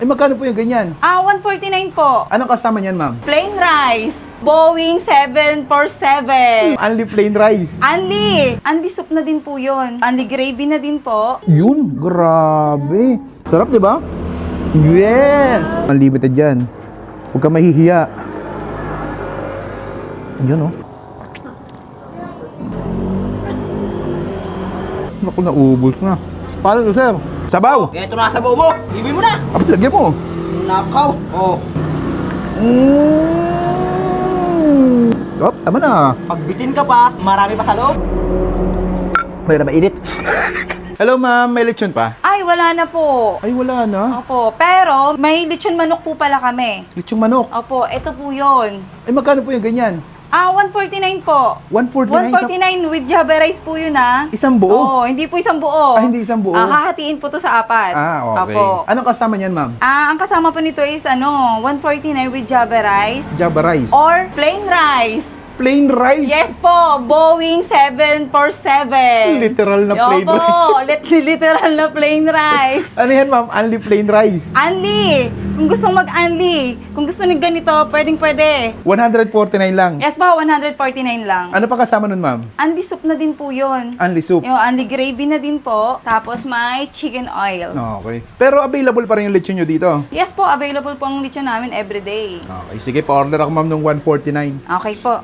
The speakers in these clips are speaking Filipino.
Ay, magkano po yung ganyan? 149 po. Anong kasama niyan, ma'am? Plain rice. Boeing 747. Only plain rice. Anli soup na din po yun. Anli gravy na din po. Yun, grabe. Sarap, di ba? Yes! Unlimited yan. Huwag ka mahihiya. Yun, oh. Naku, naubos na. Paano to, sir? Sabaw! Ito na sabaw mo. Ibig mo na. Abi, lagyan mo. Nakaw. Oh. Oh, tama na. Pagbitin ka pa, marami pa sa loob. Mayroon na mainit. Hello, ma'am. May lechon pa? Ay, wala na po. Ay, wala na. Opo, pero may lechon manok po pala kami. Lechong manok. Opo, ito po yun. Ay, magkano po yung ganyan? 149 po. 149? 149 with java rice po yun Isang buo? Oo, hindi po isang buo. Hindi isang buo. Hahatiin po to sa apat. Okay. Opo. Anong kasama niyan, ma'am? Ang kasama po nito is 149 with java rice Java rice. or plain rice. Plain rice? Yes po, Boeing 747. Literal na plain Opo, literal na plain rice. Ano yan, ma'am? Only plain rice. Anli, kung gustong mag-anli, kung gusto ng ganito, pwede. 149 lang. Yes po, 149 lang. Ano pa kasama nun, ma'am? Anli soup na din po yun. Only soup. Yung anli gravy na din po, tapos may chicken oil. Okay. Pero available pa rin yung lechon nyo dito. Yes po, available po ang lechon namin everyday. Okay. Sige, pa-order ako, ma'am, ng 149. Okay po.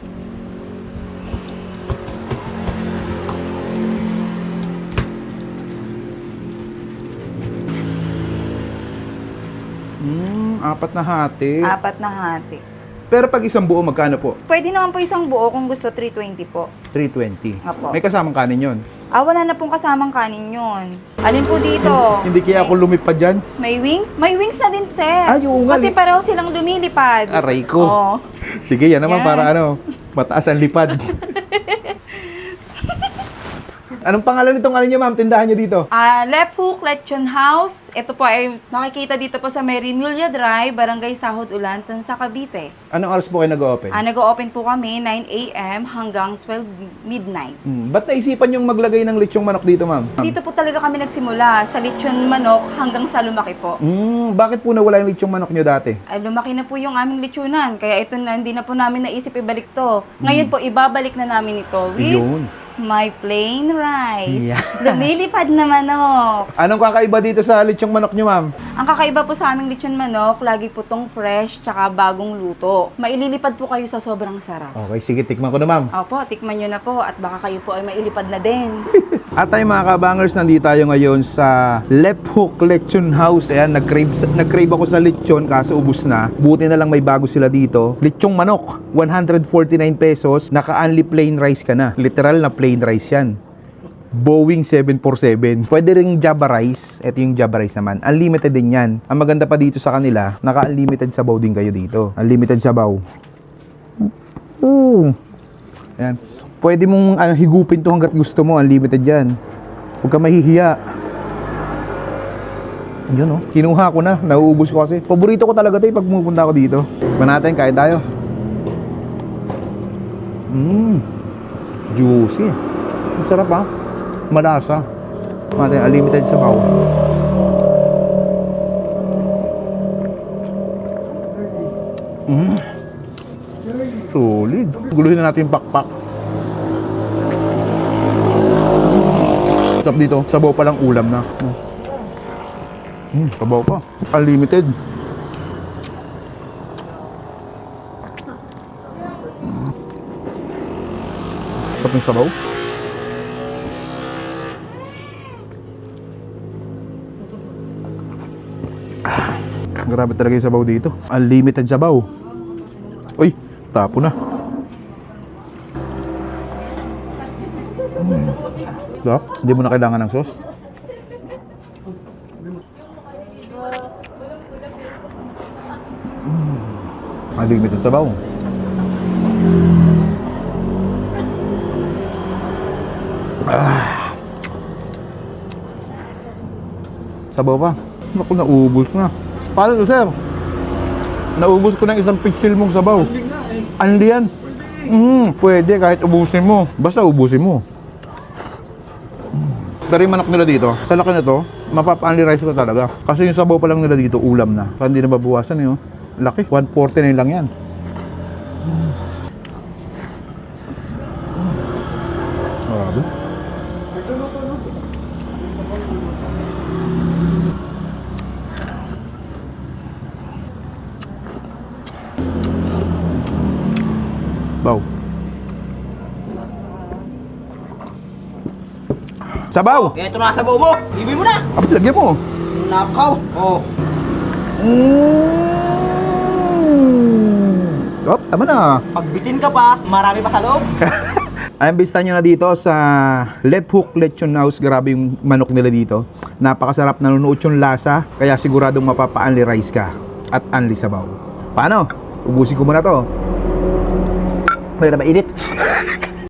Apat na hati. Apat na hati. Pero pag isang buo, magkano po? Pwede naman po isang buo kung gusto 320 po. 320. Apo. May kasamang kanin yun. Wala na pong kasamang kanin yun. Alin po dito? Hindi kaya ako lumipad dyan. May wings? May wings na din, sir. Ay, oo nga, Kasi pareho silang lumilipad. Aray ko. Oo. Sige, yan naman Yan. para mataas ang lipad. Anong pangalan nitong ano niyo, ma'am? Tindahan niyo dito? Left Hook Lechon House. Ito po ay makikita dito po sa Merimilia Drive, Barangay Sahod Ulantan sa Cavite. Anong oras po kayo nag-open? Nag-open po kami 9 a.m. hanggang 12 midnight. Ba't naisipan yung maglagay ng lechong manok dito, ma'am? Dito po talaga kami nagsimula sa lechon manok hanggang sa lumaki po. Bakit po nawala yung lechong manok niyo dati? Lumaki na po yung aming lechonan, kaya ito na, hindi na po namin naisip ibalik to. Ngayon po, ibabalik na namin ito with Yun. my plain rice. Yeah. Lumilipad na manok. Anong kakaiba dito sa lechong manok niyo, ma'am? Ang kakaiba po sa aming lechon manok, lagi po tong fresh tsaka bagong luto. Maililipad po kayo sa sobrang sarap. Okay, sige, tikman ko na, ma'am. Opo, tikman nyo na po at baka kayo po ay mailipad na din. At tayo mga kabangers, nandito tayo ngayon sa Left Hook Lechon House. Ayan, nag-crave ako sa lechon kaso ubus na. Buti na lang may bago sila dito. Lechong manok, 149 pesos. Naka-only plain rice ka na. Literal na plain rice yan. Boeing 747. Pwede ring Java rice. Ito yung Java rice naman. Unlimited din yan. Ang maganda pa dito sa kanila, naka-unlimited sabaw din kayo dito. Unlimited sabaw. Ayan. Pwede mong higupin to hanggat gusto mo. Unlimited yan. Huwag ka mahihiya. Yun, oh. Kinuha ko na. Nauubos ko kasi. Paborito ko talaga ito pag pumunta ako dito. Ba natin, kain tayo. Juicy. Ang sarap, ha? Malasa. Natin, unlimited sabaw. Solid. Guluhin na natin yung pakpak. Sarap dito. Sabaw pa lang ulam na. Sabaw pa. Unlimited. Sarap yung sabaw. Grabe talaga yung sabaw dito. Unlimited sabaw. Uy, tapo na. Hindi mo na kailangan ng sauce. Unlimited sabaw. Sabaw pa. Naku, naubos na. Paano to, sir? Naubos ko ng isang pitsil mong sabaw. Anli yan. Pwede kahit ubusin mo. Basta ubusin mo. Pero yung manok nila dito, sa laki na to, Mapapa-only rice ko talaga. Kasi yung sabaw pa lang nila dito, ulam na. Parang hindi na babawasan yun. Laki, 149 lang yan. Grabe. Sabaw. Sabaw! Ito na sabaw mo. Iwi mo na. Abit, lagyan mo. Nakaw. Oh. Op, tama na. Pagbitin ka pa, marami pa sa loob. Ay, imbista nyo na dito sa Left Hook Lechon House. Grabe yung manok nila dito. Napakasarap, nanunuot yung lasa. Kaya siguradong mapapa-only rice ka. At only sabaw. Paano? Ubusin ko muna to. May na mainit.